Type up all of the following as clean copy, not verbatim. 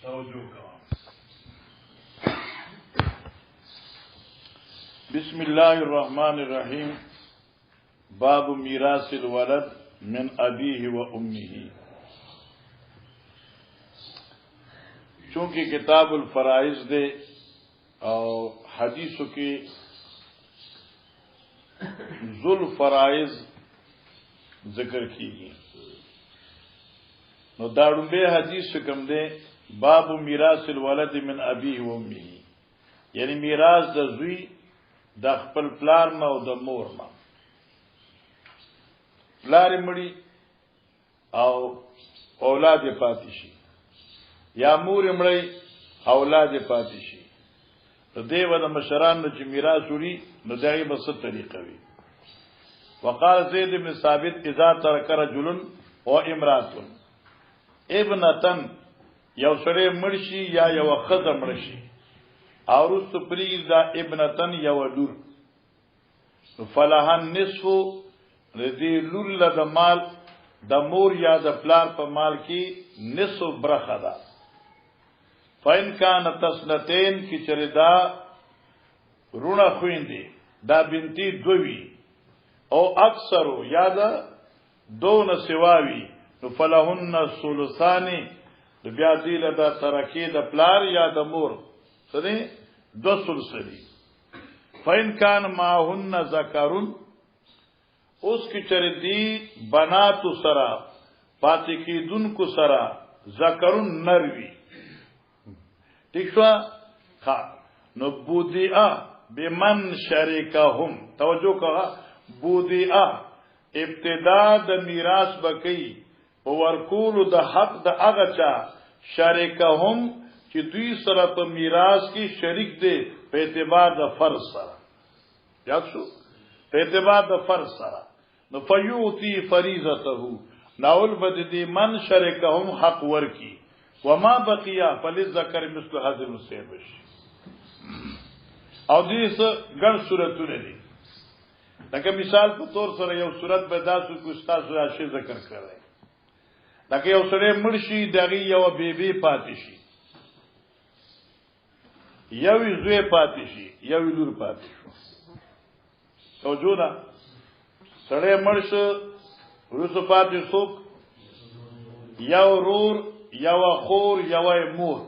توجه کا بسم الله الرحمن الرحیم باب میراث الولد من ابیه و امه. چونکہ کتاب الفرائض دے اور حدیثوں کی ذل فرائض ذکر کی گئی نو داڑوں بے حدیث سے کم دے باب میراث الولد من ابیه و امه، یعنی میراث د زوی د خپل پلار نه او د مور نه. پلار مړی او اولاد پاتې شي یا مور مړی اولاد پاتې شي، نو دیو د مشران چې میراث وړي نو دغه به څه طریقه وي. وقال زید بن ثابت اذا ترك رجل و امراه ابنتن، یو سړی مرشي یا یو خزه مرشي او رست پریز دا ابنتن یو لور، فلهن نصف رضی لول د مال د مور یا د پلار په مال کې نصف برخه ده. فین کان تسنتین کی چردا رونه خويندې دا بنتی دوی او اکثر یا دا دون سواوی نو فلهن ثلثانی بیا دی له دا ترکی د پلار یا د مور سره دو ثلثی. فین کان ماهن ذکرون، اس کی چردی بنات سرا پاتې کیدون کو سرا ذکرون نروی ٹھیک شو ها نو بودیا بمن شریکهم. توجہ کہا بودیا ابتداء د میراث بکی او ورکول د حق د هغه چا شریکهم چې دوی سره په میراث کې شریک دي په اعتبار د فرض سره. یاد شو په اعتبار د فرض سره. نو فیوتی فریضته ناول بد دي من شریکهم حق ورکی وما بقیا فللذکر مثل حظ الانثیین. او دې څه ګڼ صورتونه دي، لکه مثال په طور سره یو صورت به داسو کو استاد راشي ذکر کړی، لکه یو سره مرشي دغه یو بیبي پاتې شي، یو زوی پاتې شي، یو لور پاتې شو. توجه ده سره مرش ورسو پاتې څوک یو رور یو خور یو مور،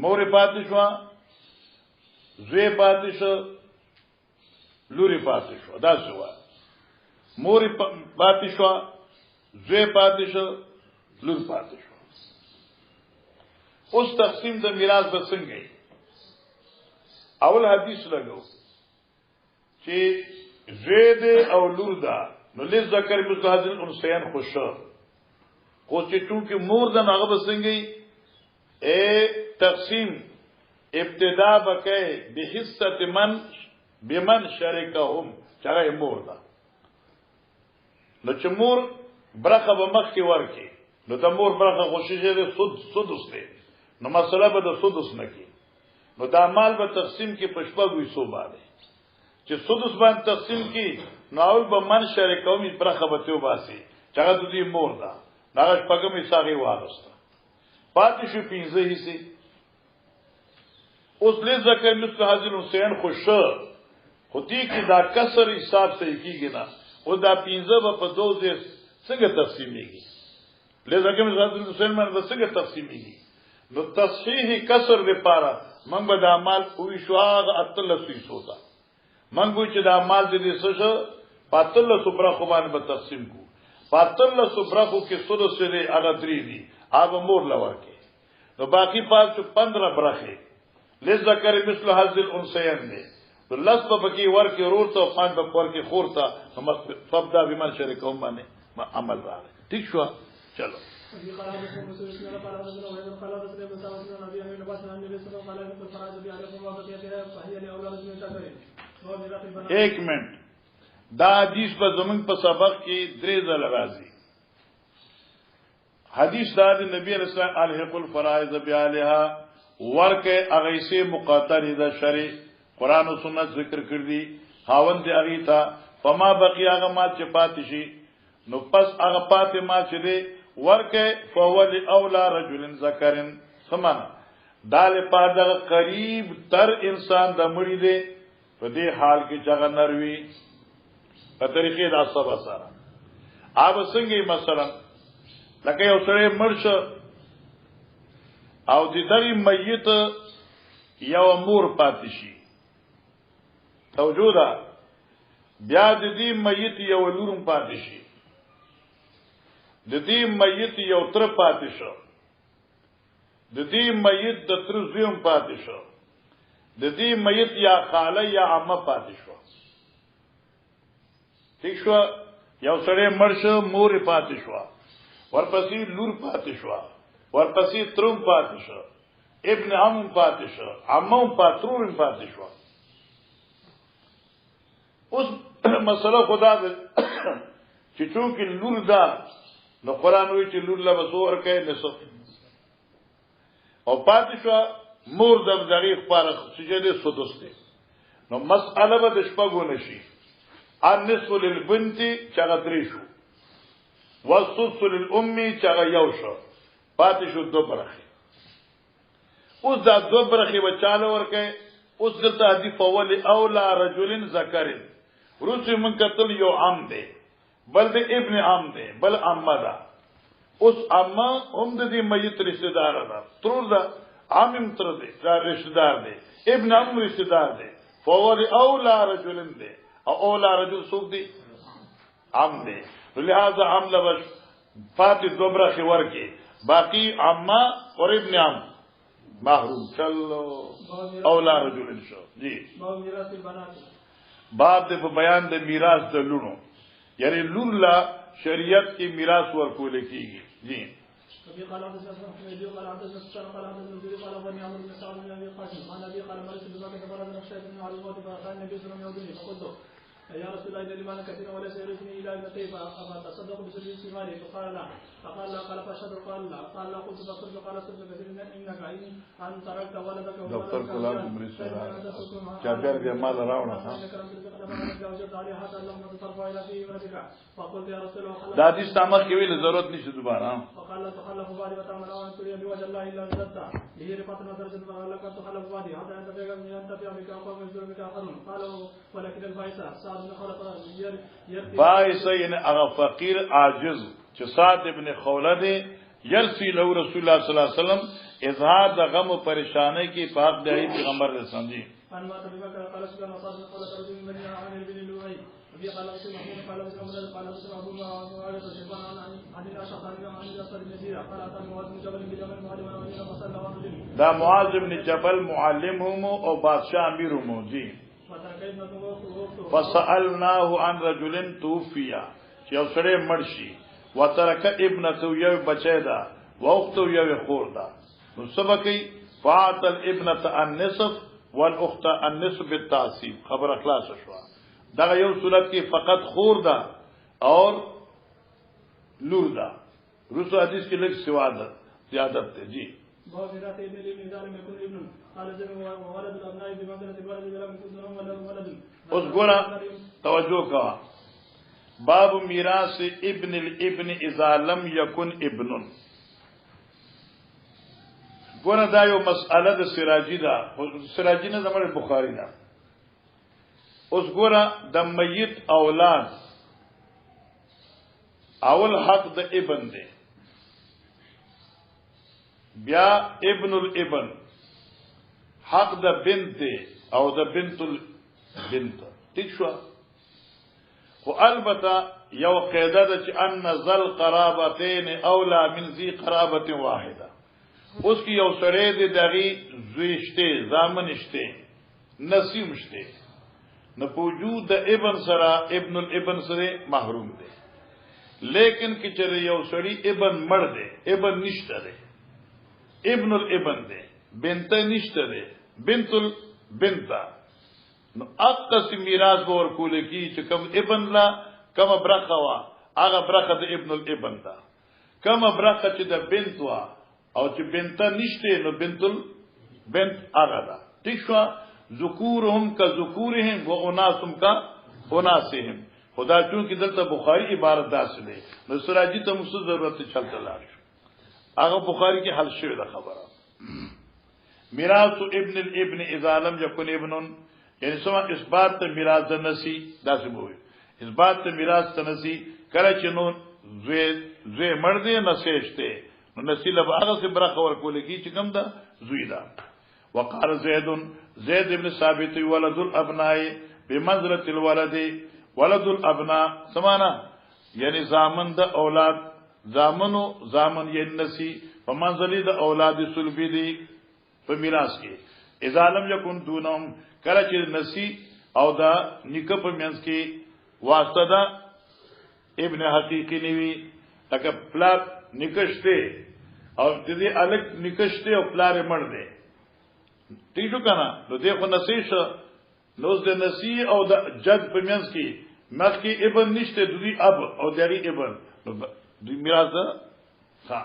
مور پاتې شو، زوی پاتې شو، لوري پاتې شو. دا څه وایي مور پاتې شو، زوی پاتې شو، لور پاتې شو. اوس تقسیم د میراث به څنګه؟ اول حدیث لګو چې زوی او لور دا نو لذکر مثل حظ الانثیین خوش خو چې چونکه مور د هغه به څنګه تقسیم ابتدا بکې به حصه من بمن شریکهم چغه مور دا. نو چې مور برخه به مخ کې ورکی نو د مور برخه خوشیږي د سدس دی، نو مسله به د سدس نه کی، نو دا مال به تقسیم کې پښپغوي سو باندې چې سدس باندې تقسیم کی نو اول به من شریکهم برخه به تو باسي چغه د دې مور دا هغه پګمې ساغي واغسته پاتې شو 15 حصے. اوس له ذکر مثل حظ الانثیین خوش خو دې کې دا کسر حساب صحیح کیږي نه، او دا 15 په 2 څنګه تقسیمېږي؟ لذا مثل حظ الانثیین باندې څنګه تقسیمېږي؟ نو تصحیح کسر لپاره موږ به د اعمال کوی شو هغه اتلسوي سودا موږ به چې د اعمال دې څه پاتل صبره خو باندې به تقسیم کو پاتل صبره خو کې سود سره هغه درې دي هغه مور لور کې، نو باقی پات 15 برخه لذکر مثل حظ الانثیین دي. لس په بکی ورکی رورته او پان په ورکی خورته فبدا بمن شریکهم باندې عمل راغی. ٹھیک شو چلو. ایک منٹ دا حدیث په زمون په سبق کې درې ځله راځي. حدیث دا د نبی رسول الله الحق الفرائض بیالها ورکه اغیسه مقاطر د شرع قرآن و سنت ذکر کردی خاوند دی اغی تا فما بقی آغا مات چه پاتی شی نو پس آغا پاتی مات چه دی ورکه فولی اولا رجل ذکرن سمانا دال پادا قریب تر انسان د مړی دی په دې حال کې چې نروي په طریقې د صبر سره اوب څنګه مثلا لکه یو سره مرش او د دې میت یو مور پاتې شي توجودا بیا د دې میت یو لورم پاتې شي د دې میت یو تر پاتې شو د دې میت د تر زویم پاتې شو د دې میت یا خاله یا عمه پاتې شو ٹھیک شو یو سره مرش مور پاتې شو ورپسې لور پاتې شو ورپسې تروم پاتې شو ابن عم پاتې شو عمه پاتروم پاتې شو اوس مسله خدا دې چې چونکې لور دا نو قران وی چې لور لا بسور کوي نصف او پاتې شو مور د ضعیف پر سجده سدس دی نو مسأله به د شپږو نشي النصف للبنت چغه درې شو والسدس للام چغه یو شو پاتې شو دو برخه اوس دا دو برخه بچاله ورکه اوس دلته حدیث اول اولا رجل ذکر روسی من قتل یو عام دی بل د ابن عام دی بل عمه دا اوس عمه هم د دې میت رشتہ دار ده تر دا عامم تر دی دا رشتہ دار دی ابن عم رشتہ دار دی فور اولا رجل دی او اولا رجل سوق دی عام دی لہذا عام لبش فاتح دوبرہ خور کے باقی عمه اور ابن عم محروم چلو اولا رجل انشاء جی باب دے بیان دے میراث د لونو یعنی لون لا شریعت کی میراث ورکول کیږي جی قال يا رسول الله إن مالا كثيرا وليس يرثني إلا ابنتي فأتصدق بسدس مالي فقال لا فقال لا قال فأشهد قال لا قال لا قلت فقلت قال صدق كثير إنك أن تركت ولدك دكتور كلام مريسا كافر جمال راونا فقلت يا رسول الله دا حدیث تامه کې ویل ضرورت نشته دوباره فقال لا تخلف بعد وتعمل وان تريد بوجه الله الا زدت به رفعت درجه فقال لك تخلف بعد حتى انت بيغم انت بك اقوم بك اخرون قالوا ولكن الفائسه باعث یعنی هغه فقیر عاجز چې سعد ابن خولد یرسی له رسول الله صلی الله علیه وسلم اظهار د غم او پریشانی کې پاک دی پیغمبر رسول الله ان ما تبي قال سبحان الله قال رسول من عن ابن لؤي ابي قال اسمه قال اسمه قال ابو وعلى سبحان الله عن الاشعر عن الاسد النذير قال اتى معاذ بن جبل بجبل معلم دا معاذ بن جبل معلمهم او بادشاہ امیرهم جی فسألناه عن رجل توفي چې یو سره مرشي وترک ابنته یو بچی دا واخته یو خور دا نو سبقي فاعت الابنه النصف والاخت النصف بالتعصيب خبر اخلاص شو دا یو صورت کې فقط خور دا اور لور دا رسو حدیث کې لږ سوا ده زیادت ده جی اس گورا توجہ کا باب میراث ابن الابن اذا لم يكن ابن گورا دا یو مسئله د سراجی دا سراجی نه زموږ بخاری دا اس گورا د میت اولاد اول حق د ابن دی بیا ابن الابن حق د بنت او د بنت البنت ٹھیک شو خو البته یو قاعده ده چې ان ذل قرابتين اولا من ذی قرابه واحده اوس کی یو سره دې دغه زویشته زامنشته نسیمشته نه وجود د ابن سره ابن الابن سره محروم دی لیکن کی چره یو سړی ابن مړ دی ابن نشته دی ابن الابن دی بنت نشته دی بنت البنت نو اقص میراث ور کول کی چې کوم ابن لا کوم برخه وا هغه برخه د ابن الابن دا کوم برخه چې د بنت وا او چې بنت نشته نو بنت البنت هغه دا ٹھیک شو ذکورهم کذکورهم و اناسهم کا اناسهم خدا چون کې دلته بخاری عبارت داسې دی نو سراجی ته مست ضرورت چلته لاړ هغه بخاری کې حل شوی دا خبره میراث ابن الابن اذا لم يكن ابن یعنی سما اثبات میراث د نسی داسې وي اثبات میراث ته نسی کله چې نو زوی مرد نسیشته نو نسی له هغه څخه برخه ورکول کی چې کوم دا زوی دا وقال زید ابن ثابت ولد الابناء بمنزله الولد ولد الابناء سمانا یعنی زامن د اولاد زامن یې نسی په منزله د اولاد صلبی دی په میراث کې اذا لم یکن دونهم کله چې نسی او دا نیکه په منځ کې واسطه دا ابن حقیقی نیوی لکه پلار نکشته او د دې الګ نکشته او پلار مړ دی ټیټو کنه نو دې خو نسی شو نو د نسی او د جد په منځ کې مخکې ابن نشته د دې اب او دری ابن نو د میراث ها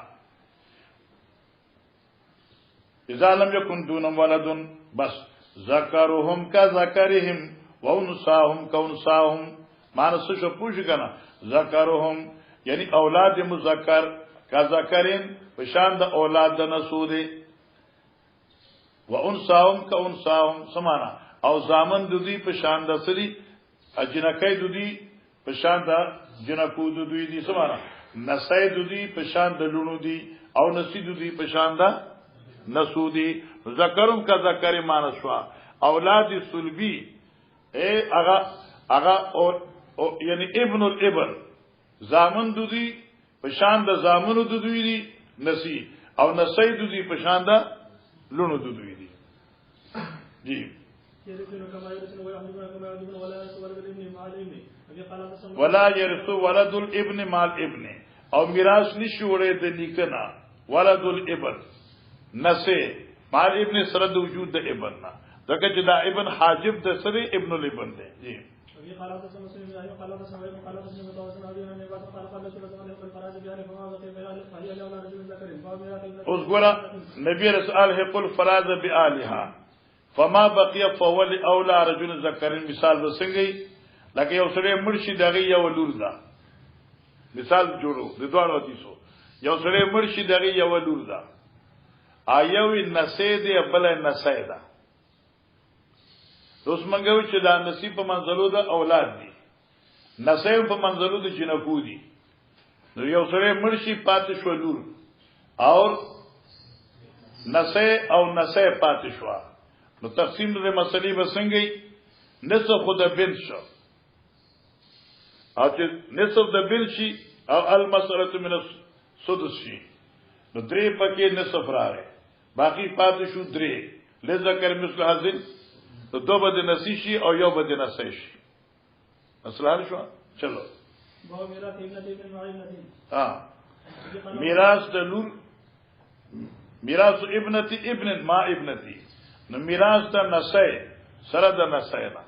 اذا لم يكن دونهم ولد بس ذکرهم كذکرهم وانثاهم كانثاهم مانس شو پوښ کنه ذکرهم یعنی اولاد مذکر كذکرهم بشان د اولاد د نسود وانثاهم كانثاهم سمانا او زامن د دې په شان د سری اجنکای د دې په شان د جنکو د دوی دي سمانا نسای د دې په شان د لونو دي او نسی د دې په شان د نسودی ذکرم کا ذکر مانسوا اولاد صلبی اے اغا او یعنی ابن الابن زامن دودی پشان د زامن دودی دی نسی او نسی دودی پشان د لونو دودی دی جی ولا يرث ولد الابن مال ابن او میراث نشي وړي د نیکنا ولد الابن نسه مال ابن سره د وجود د ابن نه دغه چې دا ابن حاجب د سره ابن الابن دی جی اوس ګوره نبی رسول حق الفراز بآلها فما بقي فول اولى رجل ذکر مثال وسنګي لکه یو سره مرشد دغه یو لور ده مثال جوړو د دوه حدیثو یو سره مرشد دغه یو لور ده آیوی نسید بل نسیدا اوس منګو چې دا نصیب په منزلو د اولاد دي نسیب په منزلو د جنکو دي نو یو سره مرشي پاتې شو لور او نسی او نسی پاتې شو نو تقسیم د مسلې وسنګي نصف خود بنت شو او چې نصف د بنت شي او المسأله من السدس شي نو درې پکې نصف راغی باقی پاتې شو درې لذکر مثل حاصل تو دو بده نسی شي او یو بده نسی شي مسله حل شو چلو میراث د لور میراث ابنتی ابن ما ابنتی نو میراث د نسی سره د نسی نه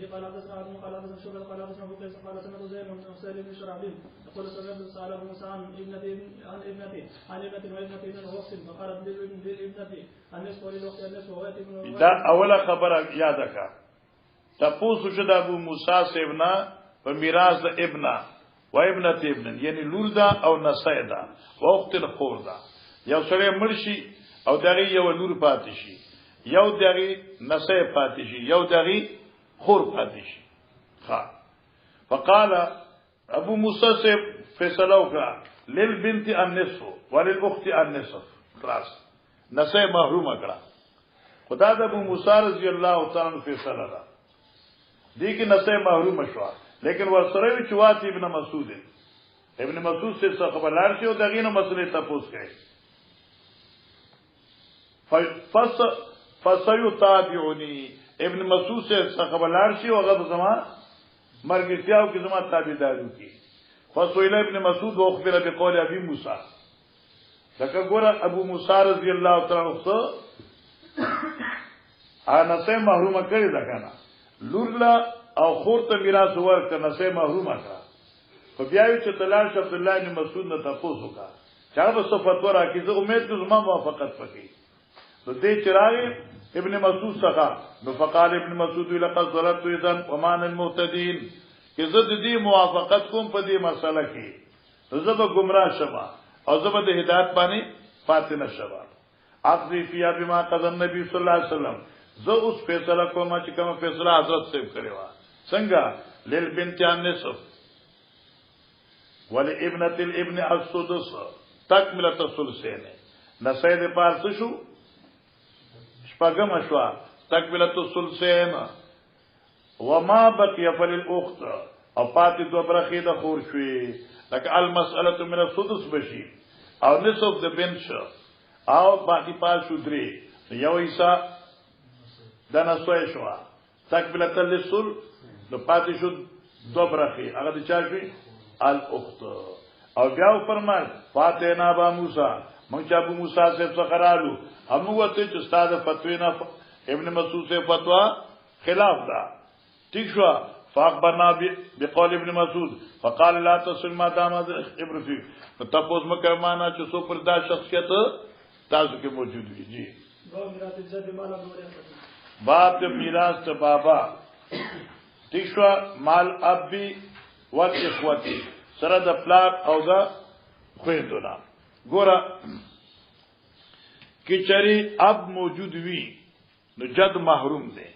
جی قال حدثنا ابن قال حدثنا شعبة قال حدثنا ابو قيس قال سمعت زيد بن حسين بن شرحبيل يقول سمعت سأل ابو موسى عن ابنتي وابنتي من وقت فقالت للابنتي النصف وللوقت النصف وياتي دا اوله خبره یاد کا تاسو شد ابو موسی سیبنا په میراث د ابنا و ابنت ابن یعنی لور دا او نسیدا وقت الخور دا یو سره مرشي او دغه یو لور پاتې شي یو دغه نسی پاتې شي یو دغه خور پاتې شي ها فقال ابو موسی سے فیصلہ وکړه للبنت النصف وللاخت النصف خلاص نسه محروم کړه خدا د ابو موسی رضی الله تعالی عنہ فیصلہ را دي کې نسه محروم شو لیکن ورسره وی چوات ابن مسعود سے خبردار شي او دغه نو مسلې تاسو کوي فسيتابعني ابن مسعود سے خبردار شي او هغه زما مرګتیاو کې زما تابعدارو کی فسئل ابن مسعود واخبر بقول ابي موسى لکه ګور ابو موسی رضی الله تعالی عنہ انا سه محروم کړی دا کنه لورلا او خورته میراث ورکړه نه سه محروم کړه خو بیا چې طلال عبد الله بن مسعود نه تاسو کا چا به صفات ورا کی زه امید کوم زما موافقت پکې نو دې چرای ابن مسعود څخه نو فقال ابن مسعود لقد ضللت اذا ومان المهتدين کہ زه دې موافقت کوم په دې مسله کې زه به گمراه شوم او زه به د هدایت باندې فاتنه شوم اقضي فيها بما قضى النبي صلی الله علیه وسلم زه اوس فیصله کوم چې کوم فیصله حضرت صاحب کړی و څنګه للبنت النصف ولابنه الابن السدس تکمله الثلثين نسید پارس شو شپږم شو تکمله الثلثين وما بقي فللاخت او پاتې دوه برخې د خور شوي لکه المساله من السدس بشي او نصف د بنت شو او باقی پال شو درې یو ایسا د نسوي شو تکمله الثلث نو پاتې شو دوه برخې هغه د چا شوي الاخت او بیا فرمایل فاتحنا با موسی مونږ چې ابو موسی سے څخرالو هم وته چې استاد فتوی نه ابن مسعود سے فتوا خلاف دا ٹھیک شو فاخبرنا بقول ابن مسعود فقال لا تصل ما دام ابن فی تپوس مکه معنا چې سو پر دا شخصیت تاسو کې موجود وي جی باب د میراث ته بابا ٹھیک شو مال ابي والاخوتي سره د پلار او د خويندونا ګوره کچري اب موجود وي نو جد محروم دي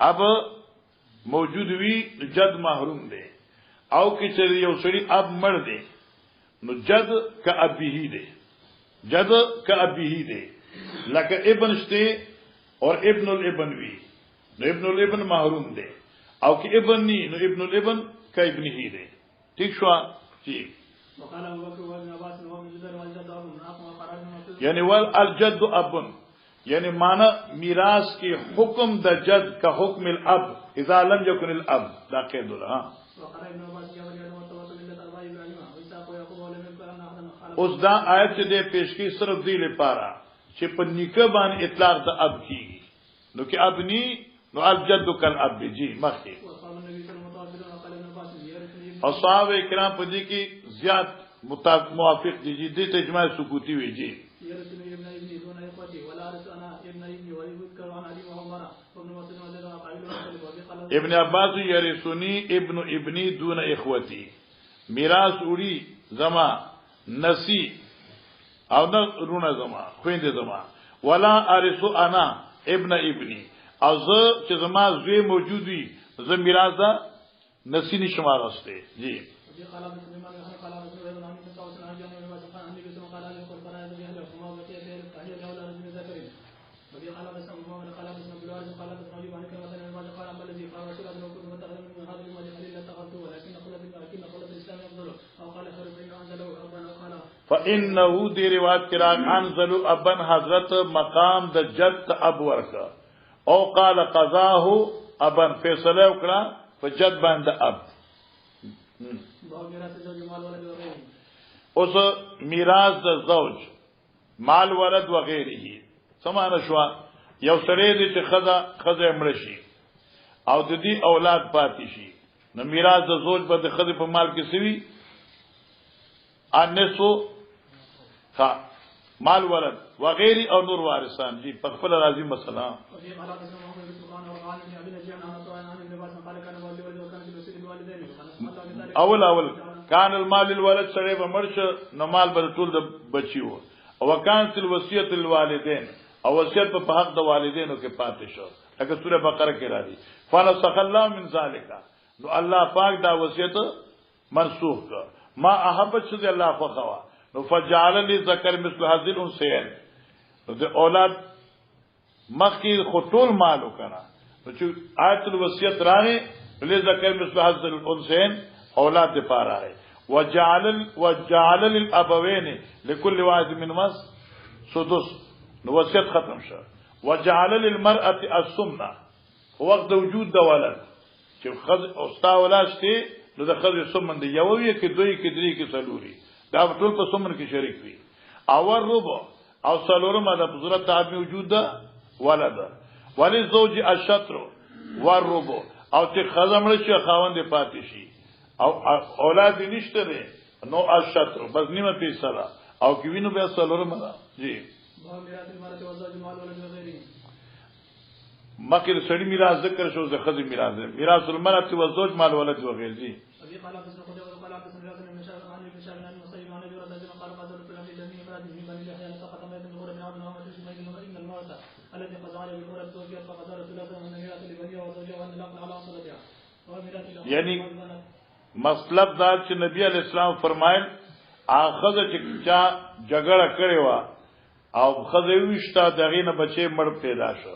اب موجود وي نو جد محروم دي او کچري یو سړي اب مړ دي نو جد ک ابيه دي جد ک ابيه دي لکه ابن شته اور ابن الابن وی نو ابن الابن محروم دي او که ابن ني نو ابن الابن ک ابنه دي ٹھیک شو جی یعنی ول الجد ابن یعنی معنی میراث کی حکم د جد کا حکم الاب اذا لم يكن الاب دا قید له اوس دا آیت دې پیش کی صرف دی لپاره چې په نکاح باندې اطلاق د اب کیږي نو کې اب ني نو الجد کل اب جی مخکې او صحابه کرام په دې کې زیات موافق دي جی دې ته اجماع سکوتی وی جی ابن عباس یرثنی ابن ابنی دون اخوتی میراث وړي زما نسی او نه رونه زما خويند زما ولا ارث انا ابن ابنی او زه چې زما زوی موجود وي زه میراث دا نسی نشم راسته جی فانه دی روایت کران انزلوا ابن حضرت مقام د جد اب ورکا او قال قضاه ابن فیصله وکړه فجد باندې اب اوس میراث د زوج مال ولد و غیره سمانه شو یو سره دې چې خزه مړ شي او د دې اولاد پاتې شي نو میراث د زوج په د خزه په مال کې سوي انسو ها مال ولد و غیره او نور وارثان جی په خپل راضي مثلا اول کان المال الولد سره به مرش نو مال به ټول د بچیو او وکانت الوصیت الوالدین او وصیت په حق د والدینو کې پاتې شو لکه سوره بقره کې راځي فنسخ الله من ذالک نو الله پاک دا وصیت منسوخ کړ ما احبت شذ الله فخوا نو فجعل لي ذکر مثل هذه الانثيين نو د اولاد مخکې خطول مالو کنه نو چې آیت الوصیت راغی لي ذکر مثل هذه الانثيين اولاد دې پاره راغی وجعل للابوين لكل واحد منهما سدس نو وصیت ختم شو وجعل للمرأه السمنه وقت وجود د ولد چې خذ او ستا اولاد شته نو د خذ سمن دی یو وی کې دوی کې درې کې څلوري دا ټول په سمن کې شریک وي او ربع او څلورم د صورت تعبی وجود ده ولد ولی زوج الشطر والربع او چې خزمړ شي خاوند پاتې شي او اولاد نشته ده نو الشطر بس نیمه پیسه او کې وینو بیا څلورم جی مکر سړی میراث ذکر شو زه خزي میراث المرأة والزوج مال ولد وغير دي یعنی مطلب دا چې نبی علیہ السلام فرمایل اخذ چې چا جګړه کړې و او خزه وشته دغه نه بچي مړ پیدا شو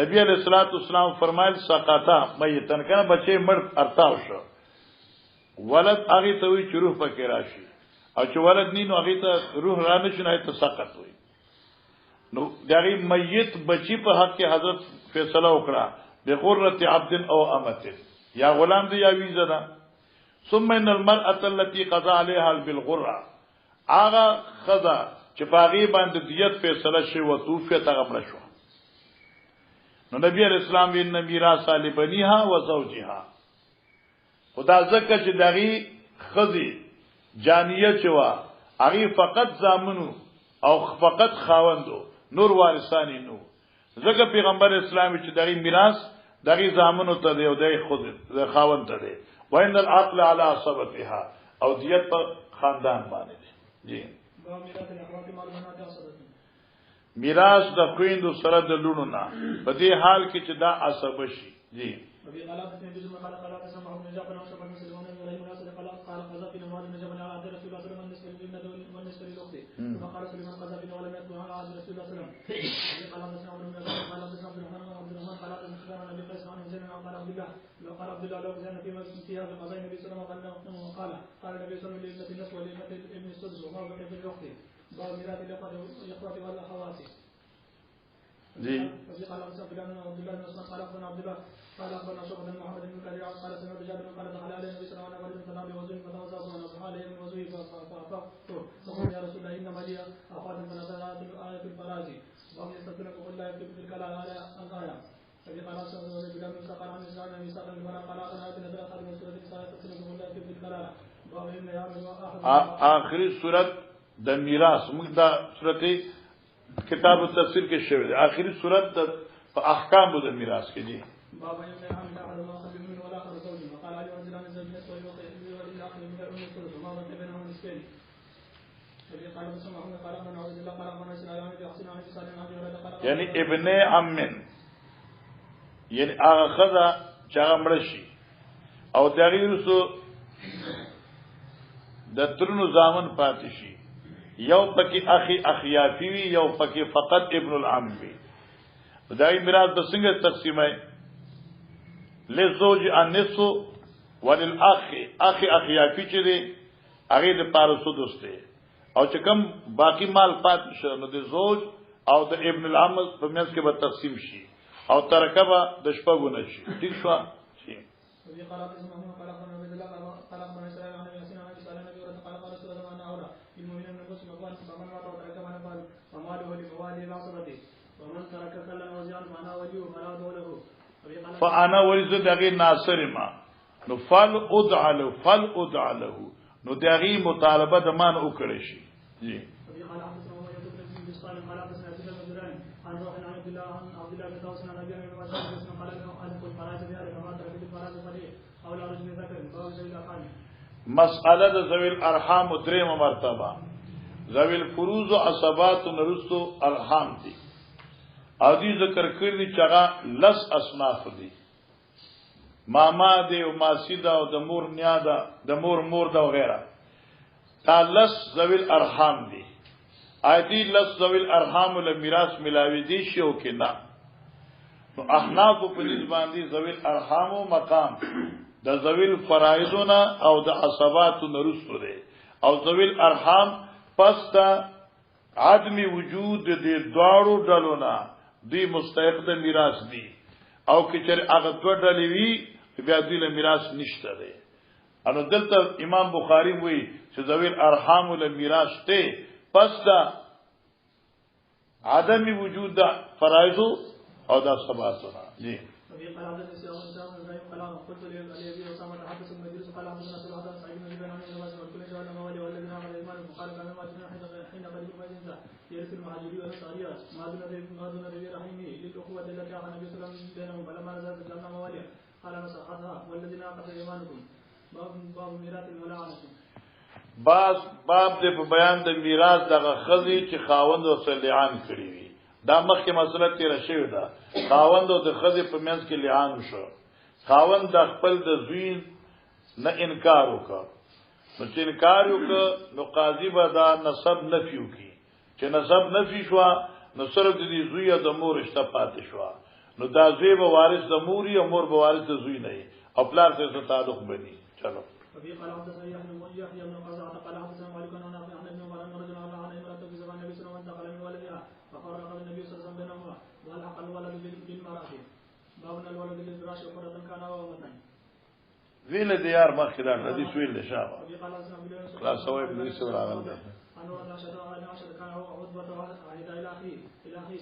نبی علیہ الصلوۃ والسلام فرمایل سقطا میتن کنه بچي مړ ارتاو شو ولد هغه ته وی چې روح پکې راشي او چې ولد نینو هغه ته روح را نشي نه ته سقط وي نو دغه میت بچي په حق کې حضرت فیصله وکړه بغرة عبد او امه یا غلام دی یا ویزه ده ثم ان المرأة التي قضى عليها بالغرة اغا خذا چې باغی باندې دیت فیصله شي او توفیت غمړه شو نو نبی علیہ السلام ان میراث لبنیها و زوجها خدا زکه چې دغه خذي جانیه چوا هغه فقط زامنو او فقط خاوندو نور وارثانی نو زکه پیغمبر اسلامي چې دغه میراث دغه زامنو ته دی او د خود خاوند ته دی وان العقل على عصبتها او دیت په خاندان باندې دی جی میراث د خويندو سره د لونو نه په دې حال کې چې دا عصب شي جی قال عبد الله لو كان فيما فيها في قضايا النبي صلى الله عليه وسلم قال النبي صلى الله عليه وسلم النصف وليمة ابن السدس وما بقي في الوقت باب ميراث الاخوات والاخوات جی قال عبد الله بن مسعود قال ابن عبد الله قال اخبرنا شعبة بن محمد بن كثير قال سمعت جابر قال دخل عليه النبي صلى الله عليه وسلم فنام بوزن فتوزع ونصح عليه من وزوه فافقت فقلت يا رسول الله انما لي اخوات فنزلت آية الفراج وهم يستفتونك قل لا يكتب تلك الآية ففي قال بلا من سقر عن اسرائيل من ميثاق المرأة قال انا نزل اخذ من سورة النساء تفسير قل لا يكتب تلك الآية وهم ان يا آخری سورت د میراث موږ دا سورت کتاب التفسیر کې شوی دی آخری سورت د احکام د میراث کې دي بابا يمنع عن احد ما اخذ من ولا اخذ زوج وقال علي رضي الله عنه زوج نسوي وقال الى اخذ من الام الثلث وما بقي بينهم مسكين ففي قال مسلم محمد قال ابن عبد الله قال ابن اسماعيل عن حسين عن سالم عن جابر قال یعنی ابن عم یعنی هغه خزا چې هغه مړ شي او دغه رسو د ترونو زامن پاتې شي یو پکې اخی اخیافی وی یو پکې فقط ابن العم وی دای میراث د څنګه تقسیمه لزوج النصف وللاخ اخی اخیافی چې دی هغه د پارسو دوسته او چې کوم باقی مال پاتې شو نو د زوج او د ابن العم په منځ کې به تقسیم شي او ترکبه د شپږو نشي ٹھیک شو شي وفي قال اسمه قال ابن عبد الله قال ابن اسرائيل عن ياسين عن سالم نبي قال قال رسول الله انا اولى المؤمنين من المسلم قال فمن مات وترك مال قال فماله لموالي العصبة ومن ترك كلا وزيان فانا وليه فلا له فانا ولي دغه ناصر ما نو فل ادع له نو دغه مطالبه د مان وکړي شي جی عن روح عن عبد الله بن طاووس عن ابي هريره قال قال ان كل فراج بها كما ترك الفراج فلي او لا رجل ذكر باب ذوي الارحام مساله د ذوي الارحام درې مرتبه ذوي الفروض او عصبات نرستو ارحام دي او دې ذکر کړی چې هغه لس اصناف دي ماما دی او ماسی دا او د مور نیا دا د مور دا وغیرہ تا لس ذوي الارحام دي ایدی لس ذوی الارحام له میراث ملاوي دي شو کې نه نو احناف په دې باندې ذوی الارحام مقام د ذوی الفرائضنا او د عصبات نرستو دي او ذوی الارحام پس تا عدم وجود دې دواړو ډلو نه دی مستحق د میراث دي او کچر هغه دوه ډلې وی بیا دې له میراث نشته دي انو دلته امام بخاری وی چې ذوی الارحام له میراث ته پس دا عدم وجود دا فرائض او دا ثباتنا جی باب دې په بیان د میراث دغه خزي چې خاوند او سره لعان کړی وي دا مخکې مسله تیر شوی دا خاوند او د خزي په منځ کې لعان شو خاوند د خپل د زوی نه انکار وکړ نو چې انکار وکړ نو قاضي به دا نسب نفي وکړي چې نسب نفي شو نو صرف د دې زوی د مور رشتہ پاتې شو نو دا زوی به وارث د مور او مور به وارث د زوی نه او پلار سره تعلق بني چلو وفي قال حدثنا يحيى بن قزعة قال حدثنا مالك عن نافع عن ابن عمر ان رجلا على امرأة في زمان النبي صلى الله عليه وسلم انتقل من ولدها ففرق النبي صلى الله عليه وسلم بينهما والحق الولد بالمرأة باب الولد للفراش وفرة كان ومتن ویل دیار مخکې حدیث ویل شابه خلاص سوي ابن یوسف راغل ده انه رشد على عشر كان عتبة عهد الى اخي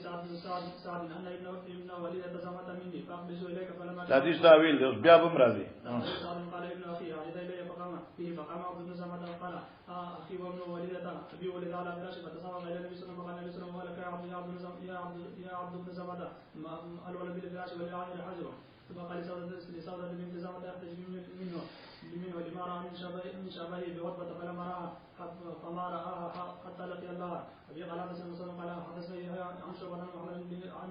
سعد ان ابن وليد تزمت مني فاقبض اليك فلما حدیث دا ویل ده بیا بم راځي قال ابن اخي عهد الي فقام عبد بن زمت قال اخي وابن وليدة ابي ولد على فراش فتصور الى النبي صلى الله عليه وسلم قال يا عبد بن زمت الولد للفراش وللعين الحجر ثم قال لسودة بنت زمت يحتج منه لما راى من شبهه بعتبة فلما راى فما راها حتى لقي الله ابي قال حدثنا مسلم قال حدثني عن شعبة عن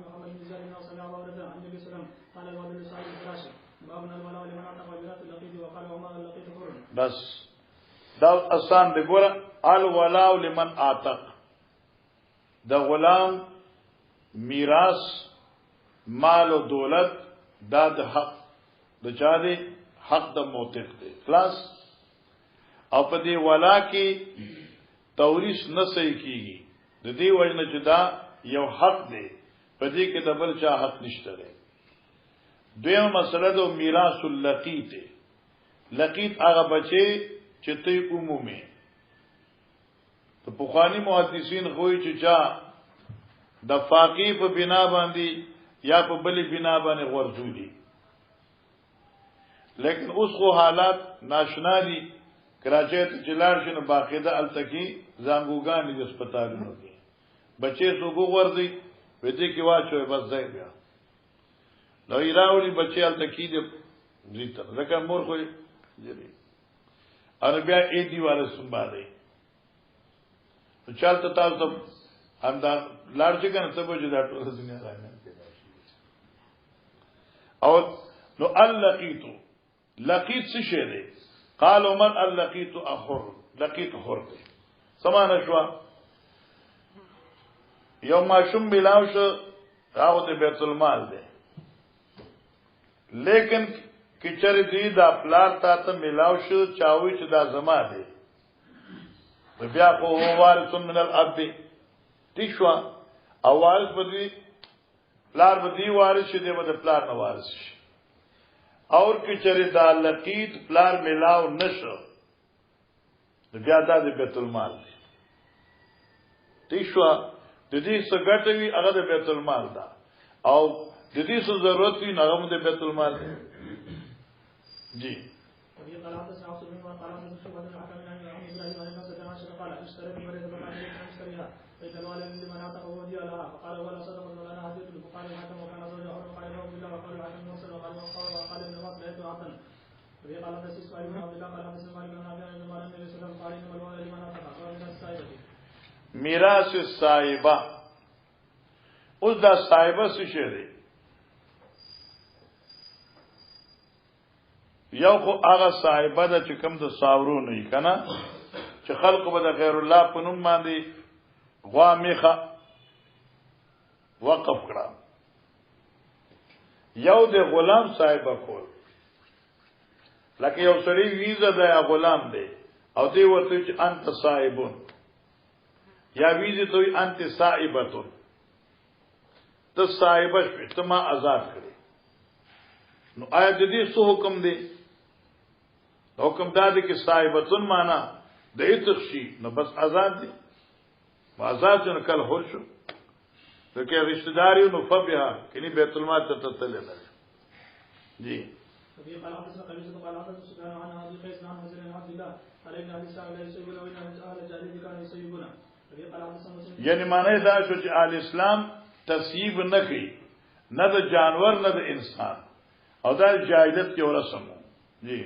محمد بن زياد انه سمع ابا هريرة عن النبي صلى الله عليه وسلم قال الولد لصاحب الفراش باب الولاء لمن اعتق وبذات اللقيط وقال وما اللقيط حر بس دا آسان دی ګوره الولاء لمن اعتق د غلام میراث مال او دولت دا د حق د چا دی حق د موثق دی خلاص او په دې ولا کې تورث نه صحیح کیږي د دې وجنه چې دا یو حق دی په دې کې د بل چا حق نشته دی دویم مسله د میراث اللقیت لقیت هغه بچي چې ته عمومي ته پوخانی محدثین خوې چې چا د فقيه په بنا باندې یا په بلی بنا باندې ورزولي لیکن اوس خو حالات ناشنا دي کراچۍ ته چلار شنو باقاعده التکی زنګوګان دي هسپتالونو کې بچي سوګو ورځي وځي کې واچوي بس ځای بیا نو ایراولي بچي التکی دي زیته ځکه مور خو جری ان بیا ای دیواله سنبالي چالت تاسو هم دا لارچ کنه څه بوجي دا ټول دنیا راځي او نو اللقیت لقیت څه شی دی قال عمر اللقیت احر لقیت حر دی سمانه شو یو ماشوم بلاو شو هغه د بیت المال دی لیکن کچره دی دا پلار تا ته ملاو شو چاوي چې دا زما دی بیا خو وارث من الاب تشوا او وارث بدی پلار بدی وارث شه دی بده پلار نه وارث شي اور کچره دا لقیت پلار ملاو نشو بیا دا د بیت المال دی تشوا د دې څه ګټوي هغه د بیت المال دا او د دې څه ضرورت وي هغه د بیت المال دی جی قال حدثنا عبد بن قال حدثنا شعبة بن الحكم عن ابراهيم عن الناس قال اشتريت مريض بن علي بن اشتريها فإذا الوالد لمن اعتق وهدي لها فقال ولا صدق ولا انا هديت فقال الحكم وكان زوجها حر قال له بالله وقال الحكم مرسل وقال ابن عباس لا عبدا وفي قال حدثنا اسماعيل بن عبد الله قال حدثنا مالك بن نافع عن النبي صلى الله عليه وسلم قال انما الولد لمن اعتق ومن السائبة میراث السائبه اوس دا سائبه څه شی دی یو خو هغه صاحبه ده چې کوم د ساورو نه کنه چې خلق به د غیر الله په نوم باندې غوا میخه وقف کړه یو د غلام صاحبه کول لکه یو سړی ویزه ده یا غلام دی او دی ورته چې انت صاحبون یا ویزه ته انت صاحبتون ته صاحبه شوي ته ما آزاد کړي نو آیا د دې څه حکم دی حکم دا دی چې صاحبتون معنا د ایتخشي نو بس آزاد دي آزاد جن کل حر شو دغه رشتہ داری نو فبها کني بیت المال ته تتل نه جی ابي قال حدثنا قبيصة قال حدثنا سفيان عن ابي قيس عن حسن بن عبد الله قال ابن ابي سعد لا يسيبون وان اهل الجاهليه كانوا يسيبون ابي قال حدثنا یعنی معنی دا شو چې آل اسلام تسیب نه کوي نه د جانور نه د انسان او دا جاهلیت کې ورسم جی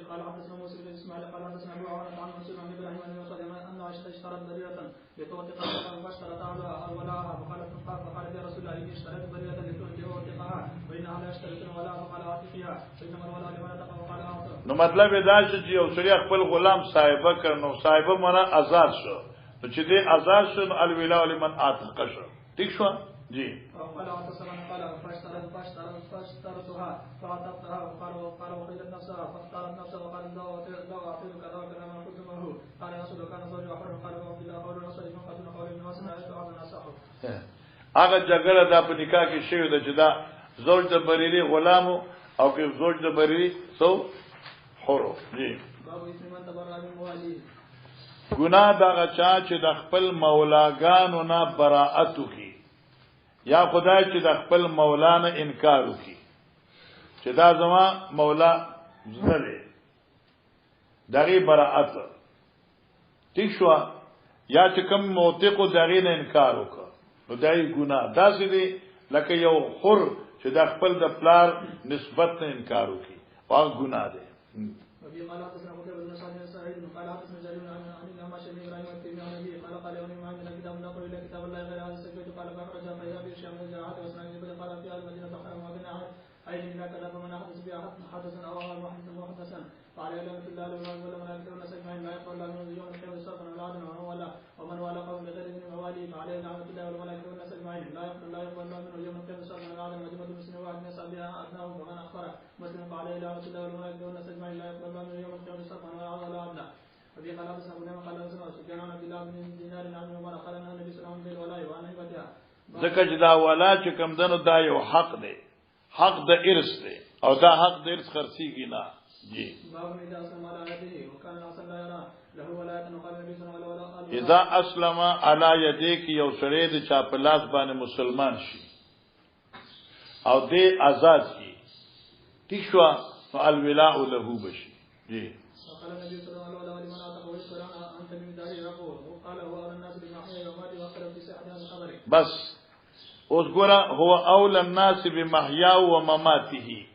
قال حدثنا موسى بن اسماعيل قال حدثنا ابو عوانة عن مسلم بن ابراهيم عن مسلم ان عائشة اشترت بريرة لتوثقها فاشترت عبدها ولاها فقالت يا رسول الله اني اشتريت بريرة لتوثقها وانها لا نو مطلب دا چې یو سړي خپل غلام صاحب کړنو صاحب منا آزاد شو نو چې دې آزاد شو الولاء لمن اعتق شو ٹھیک شو جی قال قال فاشترطها فعتقتها وقال وخيرت نفسها فاختارت نفسها وقال لا اعطيك كذا وكذا ما قلت له قال يا رسول الله كان زوجي احر قال عبد الله قول الرسول من قبل قول الناس لا يتعاون اصحاب هغه جګړه د په نکاح کې شوی د جدا زوج د بریلی غلام او کې زوج د بریلی سو حرو جی ګناه دا چا چې د خپل مولاګانو نه براءت وکي یا خدای چې د خپل مولانا انکار وکي چې دا زما مولا زله دغه براءت ٹھیک شو یا چې کوم موثقو دغه نه انکار وکړ نو دای ګناه داسې دی لکه یو خر چې د خپل د پلار نسبت نه انکار وکي واغ ګناه دی قال حدثنا قتيبة بن سعيد قال حدثنا جرير عن الأعمش بن إبراهيم التيمي عن أبيه قال قال يوم ما عندنا كتاب نقرأ إلى كتاب الله غير هذا السجود قال فأخرج فإذا به شيء من الجراحات وأسنانه قال في هذه المدينة خير ما بين أي من كذا فمن أحدث بها حدثا أو محدثا قال إلا مثل الله ولا ملائكة ولا سجمعين لا يقبل الله من يوم القيامة صرفا ولا عدلا ومن والى قوم بغير من مواليه فعليه لعنة الله والملائكة والناس أجمعين لا يقبل الله منه يوم القيامة صرفا ولا عدلا وجمة المسلم واحد من يسأل بها أدناه فمن أخبره مسلم فعليه لعنة الله والملائكة والناس أجمعين لا يقبل الله منه يوم القيامة صرفا ولا عدلا وفي قال حدثنا ابو نعيم قال حدثنا سفيان عن عبد الله بن دينار عن عمر قال ان النبي صلى الله عليه وسلم بالولاء وعن هبتها ځکه چې دا ولا چې کم دنو دا یو حق دی حق د ارث دی او دا حق د ارث خرڅیږي نه جی اذا اسلم علی یدیک یو سړی د چا په لاس باندې مسلمان شي او دې آزاد شي ٹھیک شو نو الولاء له بشي جی قال النبي صلى الله عليه وسلم انت من داري ربه وقال هو اولى الناس بمحيا وماتي واختلف في صحه هذا الخبر بس اوس ګورا هو اولى الناس بمحيا ومماته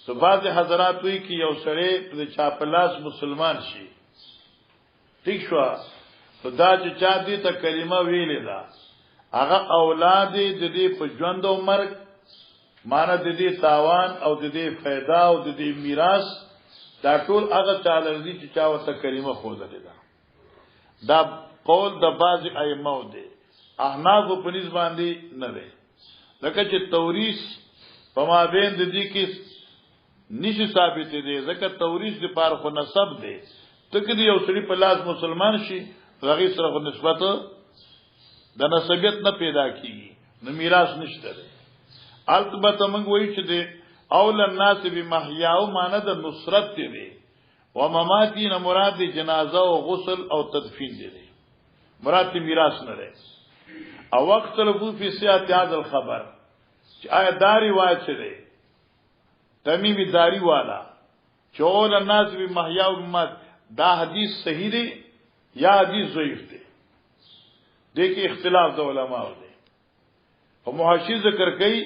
تو بعض حضرات وی کی یو سړی د چا په لاس مسلمان شي ٹھیک شو تو دا چې چا دې ته کلمه ویلې ده هغه اولاد دې په ژوند او مرګ معنی دې تاوان او دې फायदा او دې میراث دا ټول هغه تعالی دې چې چا وته کلمه خوده ده دا قول د بعض ائمه دي احناف په نسبت باندې نه ده لکه چې توریث په مابین د دې کې نشي ثابت دي ځکه توریث د پاره خو نسب دي تک دې یو سړي په لاس مسلمان شي هغه سره خو نسبت د نسبیت نه پیدا کیږي نو میراث نشته ده البته موږ وایو چې د اول الناس بمحیا او معنی د نصرت دی و مماتی نه مراد جنازه او غسل او تدفین دی مراد میراث نه ده او وقت لفو فی صحت هذا الخبر چې آیا داری روایت څه ده تمیمی داری والا چول الناس بمحیا و ممات دا حدیث صحیح دی یا حدیث ضعیف دی دیکھ اختلاف د علماء دی او محشی ذکر کئی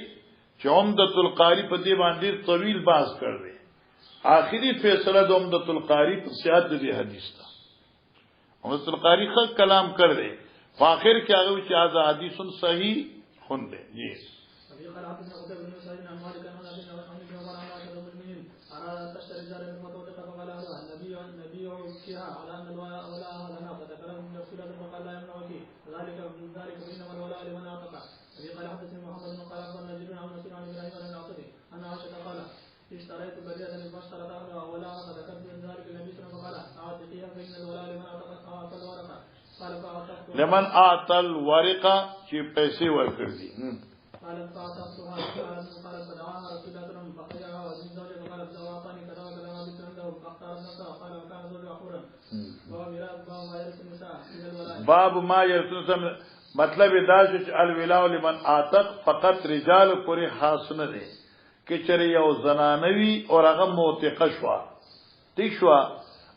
چې عمدۃ القاری په دې باندې طویل بحث کړ دی آخری فیصله د عمدۃ القاری په صحت د حدیث دا عمدۃ القاری خود کلام کړ دی فاخر کې هغه چې هذا حدیث صحیح خون دی جی اشتريت بريدة فاشترط أهلها ولا فذكرت من ذلك النبي صلى الله عليه وسلم فقال أعتقيها فإن الولاء لمن أعطى الورقة چې پیسې ورکړي قالت فأعطتها قالت فدعاها رسول الله صلى الله عليه وسلم فخيرها وزن زوجها فقالت لو أعطاني كذا وكذا ما بكر عنده فاختارت نفسها قال وكان زوجها حورا باب ما يرث مطلب دا چې الولاء لمن اعتق فقط رجال پوری خاص نه دي کې چره یو زنانوي او هغه موثقه شو ٹھیک شو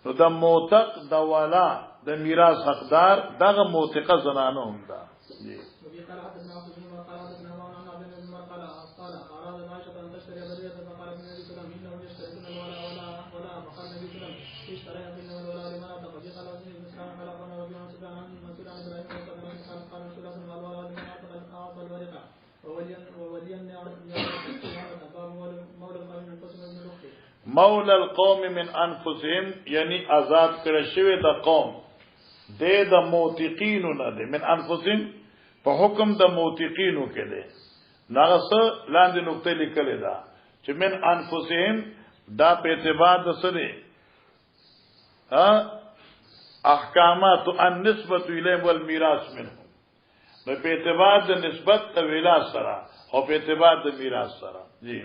نو د موثق د والا د میراث حقدار دغه موثقه زنانه هم ده جی مولا القوم من انفسهم یعنی آزاد کړه شوی د قوم د موثقین نه ده من انفسهم په حکم د موثقینو کې ده ناغه لاندې نقطه لیکلې ده چې من انفسهم دا په اعتبار د سره احکامات النسبه الیهم والمیراث منهم په اعتبار د نسبت د ویلا سره او په اعتبار د میراث سره جی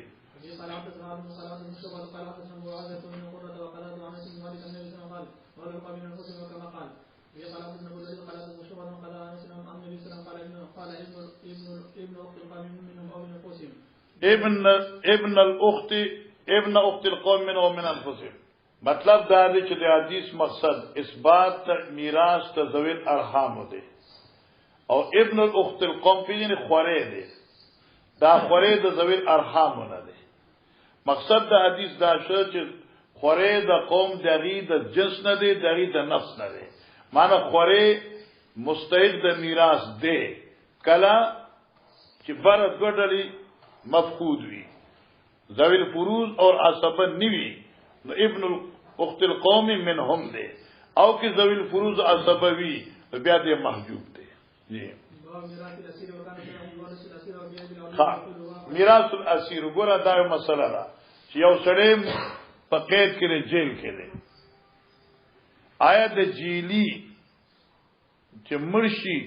ابن الاخت القوم منهم من انفسهم مطلب دا دی چې د حدیث مقصد اثبات میراث ته ذوی الارحام دی او ابن الاخت القوم یعنی خوره دی دا خوره د ذوی الارحام نه دی مقصد د حدیث دا شو چې خوره د قوم دغه د جنس نه دی دغه د نفس نه دی معنی خوره مستحق د میراث دی کلا چې بر دوړلی مفقود وی ذوی الفروض اور عصبه نیوی نو ابن الاخت القوم منهم دی او کہ ذوی الفروض عصبه وی بیا دې محجوب دی جی میراث الاسیر ګوره دا یو مسله ده چې یو سړی په قید کې جیل کې دی آیا د جیلی چې مرشي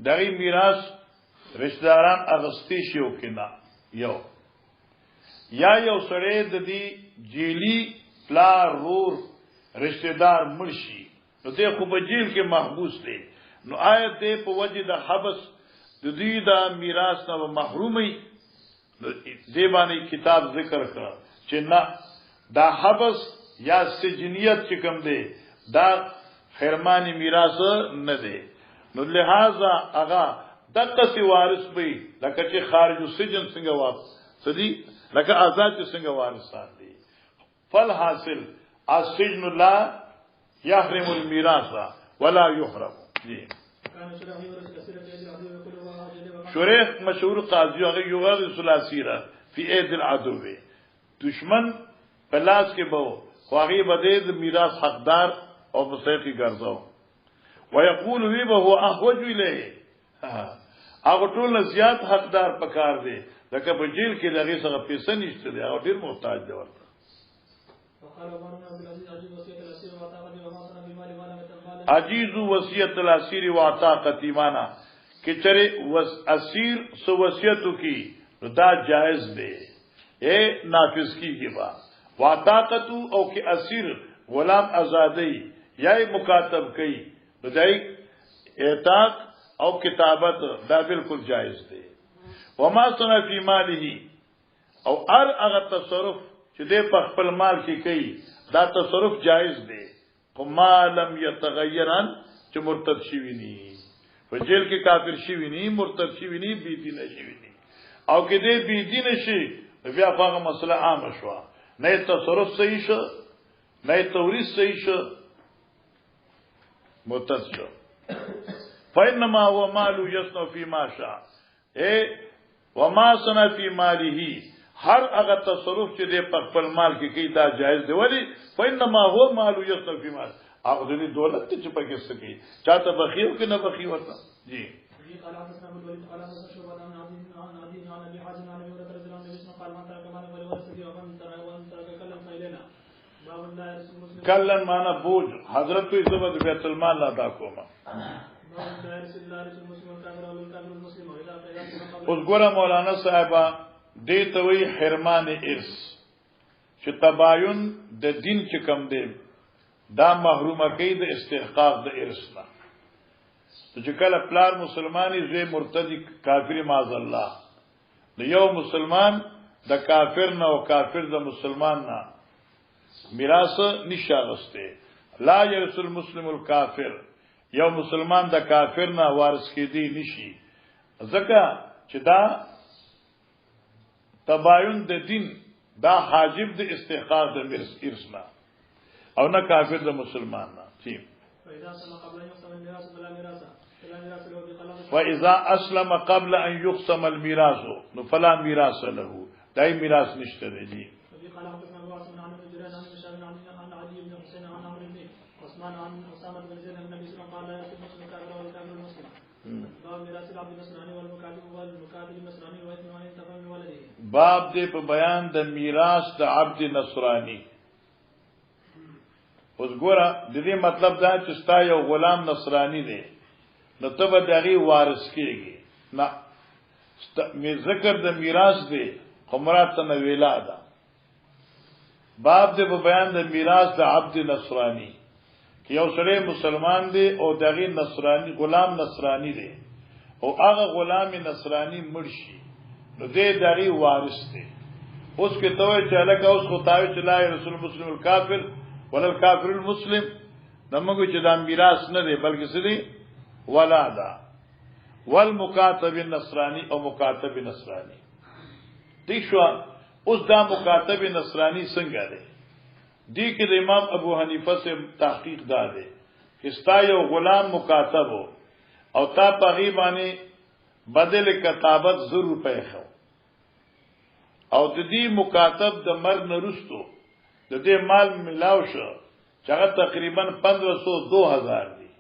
دغه میراث رشتہ داران اغستی شي او کنا یو یا یو سړی د دې جیلی پلا رور رشتہ دار مرشي نو دې خو په جیل کې محبوس دی نو آیا دې په وجه د حبس د دې د میراث نه محرومي دې باندې کتاب ذکر کړ چې نه دا حبس یا سجنیت چې کوم دی دا خیرمانی میراث نه دی نو لہذا اغا دغه سی وارث وي لکه چې خارج السجن څنګه واپس سدي لکه آزاد څنګه وارثان دي فل حاصل السجن لا يحرم الميراث ولا يحرم جی شریح مشهور قاضی هغه یوغل ثلاثیره فی اید العدو دشمن پلاس کې بو خواغي بده د میراث حقدار او مستحقی ګرځاو ويقول وی به هو احوج الیه هغه ټول زیات حقدار پکار دی لکه په جیل کې دغه څنګه پیسې نشته دی هغه ډیر محتاج دی ورته عجیز وصیت الاسیر وعطاقت ایمانا کہ چرے اسیر سو وصیتو کی دا جائز دے اے نافذ کی کے بعد وعطاقتو او کہ اسیر غلام آزادی یا مکاتب کئی دائی اعتاق او کتابت دا بالکل جائز دے وما سنا فی مالی او ار اغا تصرف چې دې په خپل مال کې کوي دا تصرف جائز دی خو ما لم يتغيرن چې مرتد شي ونی په جیل کې کافر شي ونی مرتد شي ونی بی دین شي ونی او کې دې بی دین شي بیا هغه مسله عام شو نه تصرف صحیح شو نه تورث صحیح شو مرتد شو فإنما هو مال يصنع فيما شاء اے وما صنع في ماله ہر اگر تصرف چې دې په خپل مال کې کوي دا جائز دی ولی فإنما هو مال يصنع في مال هغه دې دولت چې په کې سکی چاته بخیو کې نه بخی ورته جی کلن معنا بوج حضرت په عزت بیت المال لا دا کومه اوس ګوره مولانا صاحبہ دیته وی حرمان ارث چې تباین د دین چې کم دی دا محرومه کوي د استحقاق د ارث نه چې کله پلار مسلمانی زوی مرتدی کافر معاذ الله نو یو مسلمان د کافر نه او کافر د مسلمان نه میراث نشاغسته لا يرث المسلم الكافر یو مسلمان د کافر نه وارث کیدی نشي ځکه چې دا تباین د دین دا حاجب د استحقاق د ارث نه او نه کافر د مسلمان نه ٹھیک فاذا اسلم قبل ان يقسم الميراث فلا ميراث له دای میراث نشته دی عثمان عن اسامه بن زيد النبي صلى الله عليه وسلم قال لا يكون مسلم كافر ولا كافر المسلم. باب ميراث العبد النصراني والمكاتب النصراني واثم من انتفع من ولده. باب دې په بیان د میراث د عبد نصرانی. اوس ګوره د دې مطلب دا چې ستا یو غلام نصرانی دی نو ته به دغه وارث کېږي نه می ذکر د میراث دی قمرات ته ویلا ده. باب دې په بیان د میراث د عبد نصرانی چې یو سړی مسلمان دی او دغه نصرانی غلام نصرانی دی او هغه غلام نصرانی مرشي نو دې دغه وارث دی. اوس کې توې چې الکه اوس خو تاوي چې لا رسول مسلم الکافر ولا الکافر المسلم دمغه چې دا میراث نه دی بلکې څه دی ولادا والمکاتب النصرانی او مکاتب نصرانی. دې شو اوس دا مکاتب نصرانی څنګه دی؟ دی کې د امام ابو حنیفه سے تحقیق دا دی چې ستا یو غلام مکاتب او تا پغی باندې بدل کتابت 100 روپے خو او د دې مکاتب د مرګ نرستو د دې مال ملاو شو چې هغه تقریبا 1500-2000 دی.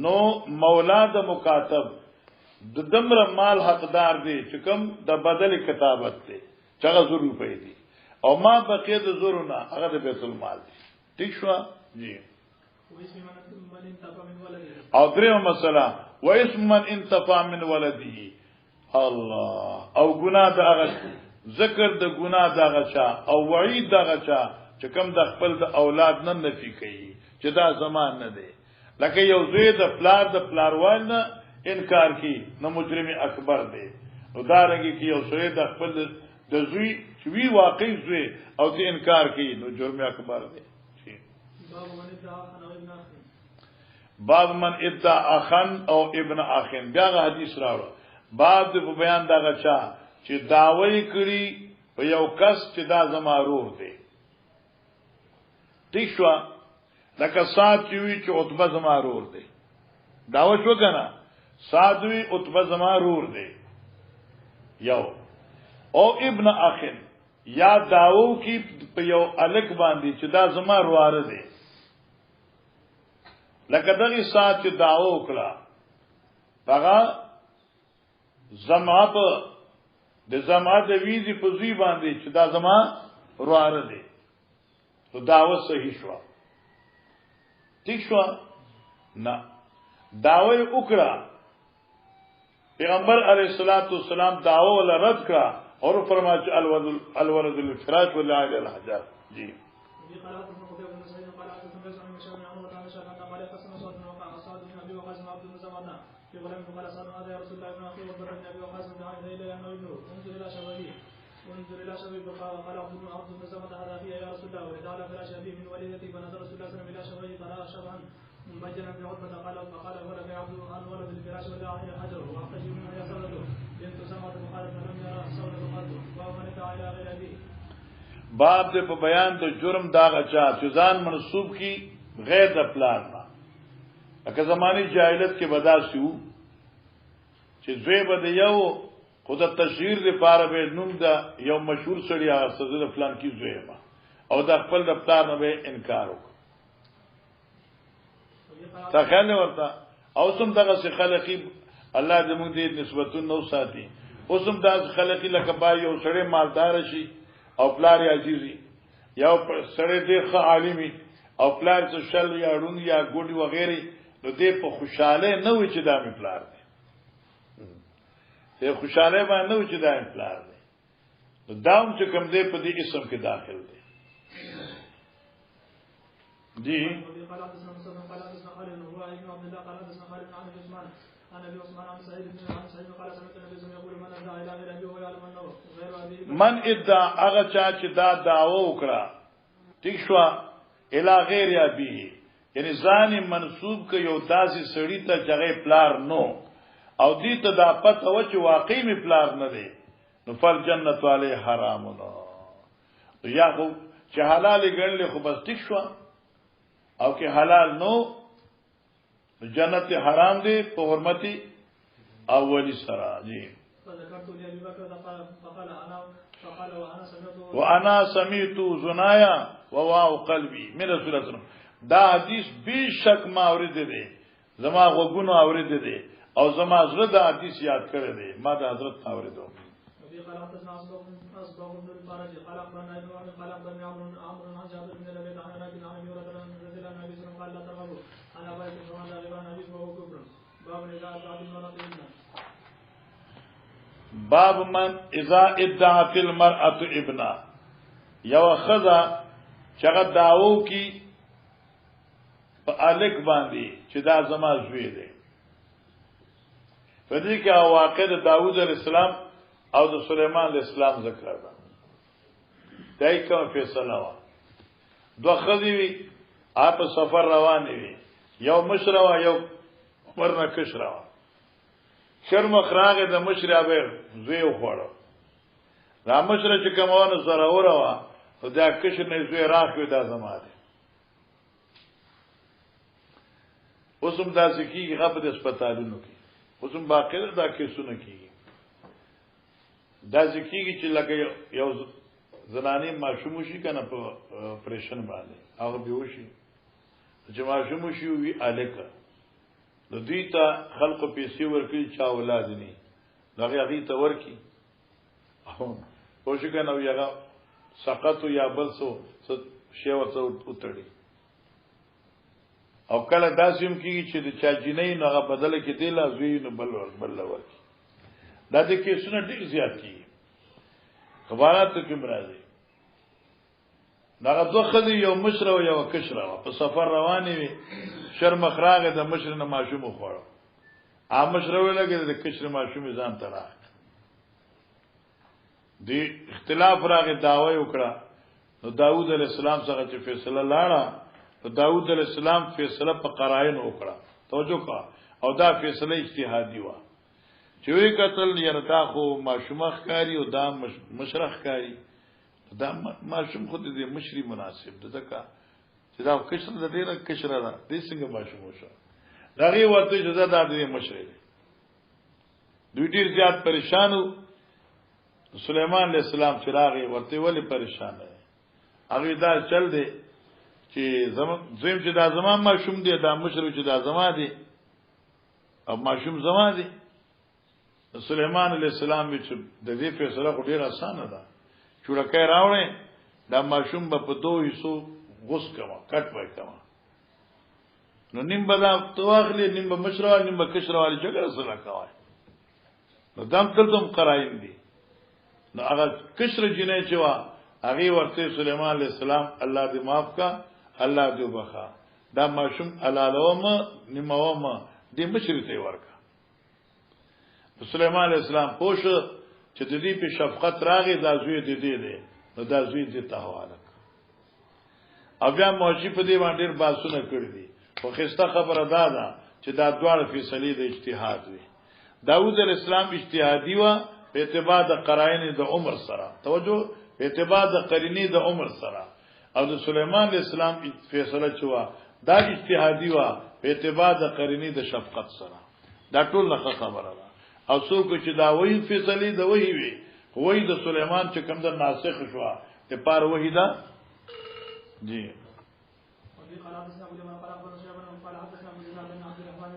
نو مولا د مکاتب د دمر مال حقدار دی چې کوم د بدل کتابت دی چې هغه 100 روپے دی او ما بقیه د زورونه هغه د بیت المال دی. ٹھیک شو جی. او دریم مسله و اسم من انتفع من ولده الله او ګناه د هغه ذکر د ګناه د هغه چا او وعید د هغه چا چې کوم د خپل د اولاد نه نفي کوي چې دا زمان نه دی لکه یو زوی د پلاروال نه انکار کی نو مجرم اکبر دی. نو دا رنګي کې یو سړی د خپل د زوی چې وی واقع زوی او چې انکار کوي نو جرم اکبر دی. باب من ادعا اخن او ابن اخن بیا حدیث راوړ. باب د بیان دا غچا چې داوی کړي په یو کس چې دا زما روح دی. ٹھیک شو لکه صاحب چې وی چې عتبه زما روح دی داوا شو کنه صادوی عتبه زما روح دی یو او ابن اخن یا داو کی په یو الک باندې چې دا زما رواره دی لکه دغه سات چې داو وکړه هغه زما په د زما د ویزي په زوی باندې چې دا زما رواره دی نو داوا صحیح شو. ٹھیک شو نه داوی وکړه پیغمبر علیہ الصلوۃ والسلام داوا ولا رد کړه اور فرمایا چې الولد الفراش ولا علی الحجر. جی انظر الى شباب قال عبد بن سمعه هذا فيه يا رسول الله ورد على فراش ابي من وليدتي فنظر رسول الله صلى الله عليه وسلم الى شبابه فرا شبها مبجلا بعتبه فقال ولد عبد عن ولد الفراش ولا حجر واحتجب منه يا سولده بنت سمعه فقالت لم يرى سولده قد ومن دعا الى غير ابي. باب دې په بیان د جرم دا غچا چې ځان منسوب کی غیر د پلان ما اګه زماني جاهلیت کې بداسي وو چې زوی بده یو خود تشهیر لپاره به نوم دا یو مشهور سړی هغه سزا فلان کی زوی ما او د خپل دفتر نه به انکار وکړ. تخیل ورته او سم دغه خلقی الله دې موږ دې نسبتون نو ساتي اوسم دغه خلقی لکه با یو سړی مالدار شي او پلار عزیزي یو سړی دې ښه عالمي او پلار څه شل یا ړوند یا ګوډي وغیرہ نو دې په خوشاله نه وي چې دا می پلار دی ته خوشاله باندې و چې دا پلار دی داوم چې کوم دی په دې اسم کې داخل دی. جی من ادعا هغه چا چې دا دعوه وکړه ٹھیک شو الی غیر ابي یعنی ځان منسوب ک یو داسې سړی ته چې پلار نو او دې ته دا پته و چې واقعي می پلار نه دی نو فل جنت علی حرام نو یا خو چې حلال ګڼل خو بس ټیک شو او که حلال نو جنت حرام دی په حرمتي اولی سرا. جی وانا سمعت زنایا وواو قلبي من رسول الله دا حدیث بشک ما اورید دي زما غوګونو اورید دي او زما زړه دا حدیث یاد کړی دی ما د حضرت اوریدو قال حدثنا أصبغ بن الفرج قال أخبرنا ابن وهب قال أخبرني عمرو عن جابر بن ربيعة عن أبي عن أبي هريرة رضي الله عنه قال لا ترغبوا عن أبي بن عمر عن أبي وهو كفر باب إذا أدعت المرأة ابنا باب من اذا ادعت المرأة ابنا یو خذا چغه داوو کی په الک باندې چې دا زما زوی دی په دې کې واقع د داوود علیه السلام او د سليمان علیه السلام ذکر ده دای کوم فیصله وا دوه خذي وی اپ سفر روان وی یو مشروا یو ورنه کشروا شرم خراغه د مشرابه زوی خوړو را مشره چې کومونه زره وروا دا کشر نه زوی راخوي دا زماده اوسم دا سکیږي غو د هسپتالونو کې اوسم باقاعده دا کیسونه کیږي دا سکیږي چې لکه یو زنانه ماشوم شي کنه په پریشن باندې هغه بيوشي چې ماشوم شي وی الکه نو دوی ته خلق پیسې ورکړي چا اولاد نه هغه هغه ته ورکړي او شي کنه یو سقط یا بل څه شی ورته وتړي او کله داسیم کیږي چې د چا جنې نه هغه بدله کې دی لا زوی نو بل ورکی دا د کیسونه ډیر زیات کیږي خبرات کې مرادي دا دوه خدي یو مشر او یو کشر په سفر رواني وي شرم خراغه د مشر نه ماشوم خوړو ا مشر ولګي د کشر ماشوم ځان تراخ دی اختلاف راغی داوی وکړه نو داوود علیه السلام څنګه چې فیصله لاړه داود علیہ السلام فیصله په قرائن وکړه توجه کا او دا فیصله اجتهادي و چې وی قتل یرتا خو ماشومخ کاری او دا مشرخ کاری دا ماشوم خو دې مشری مناسب ده ځکه چې دا کشر د ډیره کشر ده دې څنګه ماشوم وشو دا غي ورته اجازه ده دې مشری دوی ډیر زیات پریشانو سليمان علیہ السلام چراغ ورته ولی پریشان دی هغه دا چل دی چې زم چې دا زمان ماشوم دی دا مشر چې دا زما دی او ماشوم زما دی سليمان علیہ السلام چې د دې فیصله ډیره اسانه ده چورکه راوړې دا ماشوم په دوه حصو غوس کما کټ وای کما نو نیم بدا تواخلی نیم مشروع نیم کشروالي جګړه سره کوي نو دام تلتم قرائن دي نو هغه کشر جنې چې وا هغه ورته سليمان عليه السلام الله دې معاف کا الله دې وبخا دا ماشوم علالوم نیموم دې مشر ته ورکا سليمان عليه السلام پوښ چې د دې په شفقت راغی دا زوی دې دې نو دا زوی دې ته حواله او بیا موجی په دې باندې باسونه کړی دي خو خسته خبره ده چې دا دواړه فیصله د اجتهاد وي داوود علیہ السلام اجتهادي وا په اعتبار د قرائن د عمر سره توجه په اعتبار د قرینې د عمر سره او د سليمان علیہ السلام فیصله چوا دا اجتهادي وا په اعتبار د قرینې د شفقت سره دا ټول نه خبره ده او څوک چې دا وایي فیصله د وایي وي وایي د سليمان چې کوم د ناسخ شو ته پار وایي دا جی وفي قال حدثنا ابو جمال قال اخبرنا شيبان قال حدثنا ابو جمال بن عبد الرحمن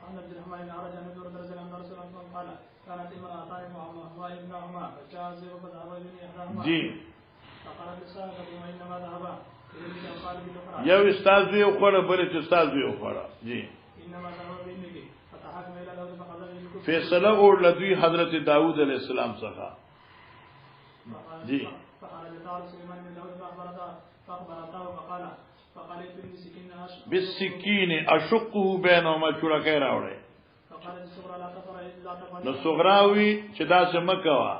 عن عبد الرحمن بن عرج عن ابي هريره رضي الله عنه قال كانت امرأتان معهما ابنهما فجاء الزيغ فذهب اليه احداهما جی فقالت السائلة انما ذهبا قال بالاخرى یو استاد یو خوړه بل چې استاد یو خوړه جی انما ذهب بانك فتحكم الى له فقضى فیصله اور لدوی حضرت داوود علیہ السلام څخه جی فقال تعالى سليمان بن داود فاخبرته فقال ابن سكين بالسكين اشقه بينهما چورکه راوړې فقال الصغرى لا تفر الا تفر نو صغراوي چې دا سمکوا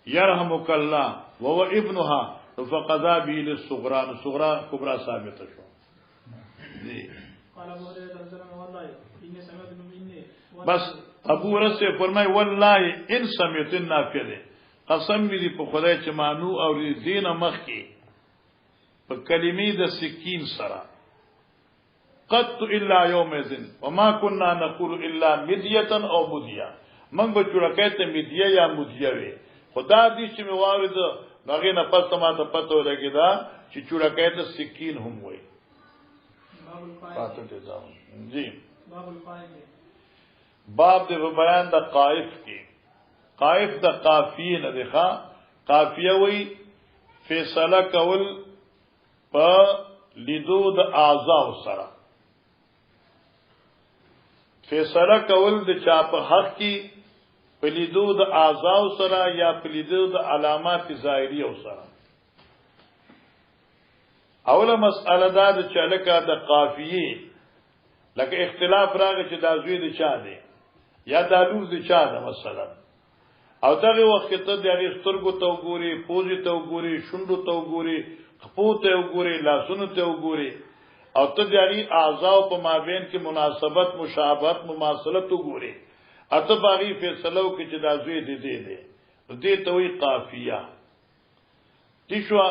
يرحمك الله وهو ابنها فقضى به للصغرى الصغرى كبرى ثابت شو جی قال ابو هريره رضي الله عنه والله اني سمعت مني بس ابو هريره سے فرمای والله ان سمعت النافله قسم دې په خدای چې مانو او دینه مخ کې په کلمې د سکین سره قط الا يومئذ وما كنا نقول الا مديه او مديه من به چورکه ته مديه یا مديه وي خدا دې چې موارد هغه نه پس ما ته پته ولګی دا چې چورکه ته سکین هم وي جی باب القائف باب د بیان د قائف کې قائف د قافیه نه دی ښا قافیه وی فیصله کول په لیدو د اعضاء سره فیصله کول د چا په حق کې په لیدو د اعضاء سره یا په لیدو د علامات ظاهریه سره اوله مسأله دا د چلکه د قافیه لکه اختلاف راغی چې دا زوی د چا دی یا دا لور د چا ده مثلا او دغه وخت ته د هغه سترګو ته وګوري پوزي ته وګوري شونډو ته وګوري خپو ته وګوري لاسونو ته وګوري او ته د هغه اعضاء په مابین کې مناسبت مشابهت مماثلت وګوري اته باغی فیصله وکړي چې دا زوی دی دې ته وی قافیه تشوا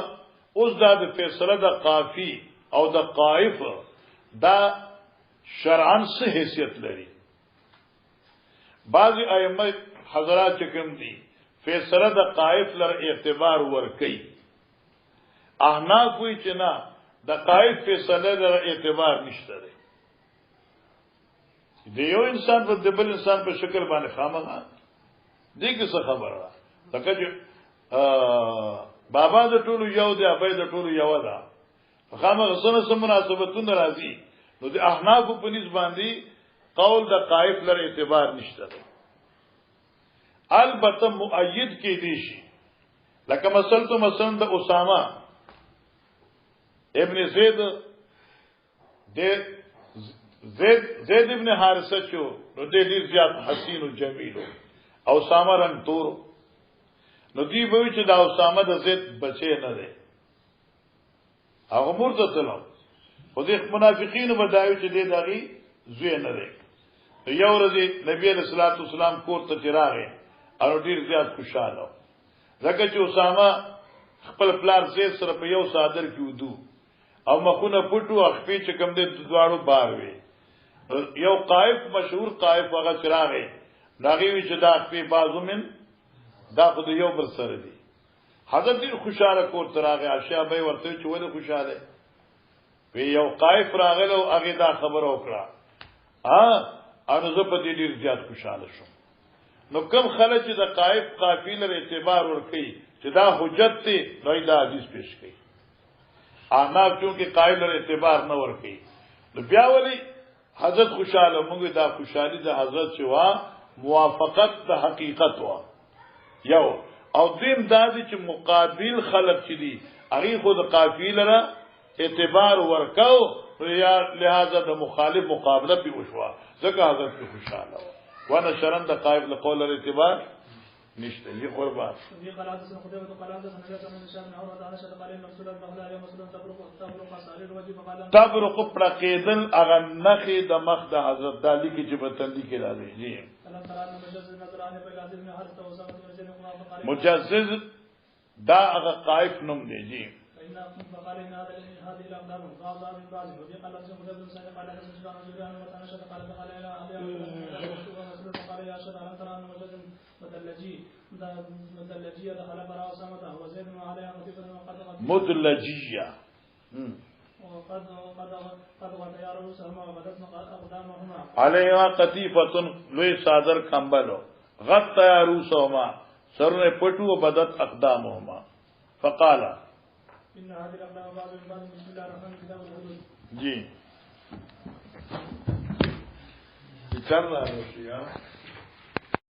اوس دا د فیصله د قافی او د قائف دا شرعاً څه حیثیت لري بعضی ائمه حضرات چکم دي فیصله د قائف لر اعتبار ور کوي احناف وی چې نه د قائف فیصله لر اعتبار نشته دی یو انسان په دبل انسان په شکل باندې خامخا دې کې څه خبره ده لکه چې بابا د ټولو یو دی ابای د ټولو یو ده خامخا سره مناسبتونه راځي نو د احناف په نسبت باندې قول د قائف لر اعتبار نشته دی البته مؤید کې دي شي لکه مثلا د اسامه ابن زید ابن حارثه چو نو دې ډیر زیات حسین او جمیل او اسامه رنگ تور نو دی به چې دا اسامه د زید بچی نه دی هغه مرته تلو خو دې منافقین بدایو چې دې داغي زوی نه دی یو ورځ نبی علیہ الصلوۃ والسلام کور ته چراغه او ډیر زیات خوشاله ځکه چې اسامه خپل پلار زید سره په یو صادر کې ودو او مخونه پټو خپې چې کم دې دواړو بار وي یو قائف مشهور قائف هغه چراغه داغي وی چې دا خپې بازو من دا خو یو بل سره دي حضرت خوشاله کور تراغه عائشہ به ورته چې ولې خوشاله وی یو قائف راغله او هغه دا خبر وکړه ان زه په دې ډیر زیات خوشاله شوم نو کم خلک چې د قائف قافیله اعتبار ور کوي چې دا حجت دی نو دا حدیث پیش کوي احناف چونکه قائل ور اعتبار نه ور کوي نو بیا ولی حضرت خوشاله موږ دا خوشالي د حضرت چې وا موافقت د حقیقت وا یو او دیم دادی چې مقابل خلق چې دي هغه خود قافیله را اعتبار ورکاو لہذا د مخالف مقابله به وشوا ځکه حضرت خوشاله وانا شرن د قائب لقول الاعتبار نشته یې قربان دي قرات سن خدای او قرات سن نبی صلی الله علیه وسلم اور تعالی شد قال رسول الله صلی الله علیه وسلم تبرق صالح الوجه فقال تبرق پرقیدن اغه نخي د مخ د حضرت دالی کی جبتندی کې راځي جی مجزز دا اغه قائف نوم دی جی فقال ان هذه الاقدام غاضا من بعض وفي قال لازم مدبر سنه قال لازم سبحان الله وتعالى شد قال يا شد على ترى ان وجد مدلجيه دخل براء سمته وزيد عليها خفيفه وقد مدلجيه وقد وطيا رؤوسهما وبدت اقدامهما عليها قطيفه لوی صادر کمبلو غطيا رؤوسهما سرونه پټو وبدت اقدامهما فقال ان هذه الاقدام بعض من بعض بسم الله الرحمن الرحيم كتاب الحدود جی چل رہا ہے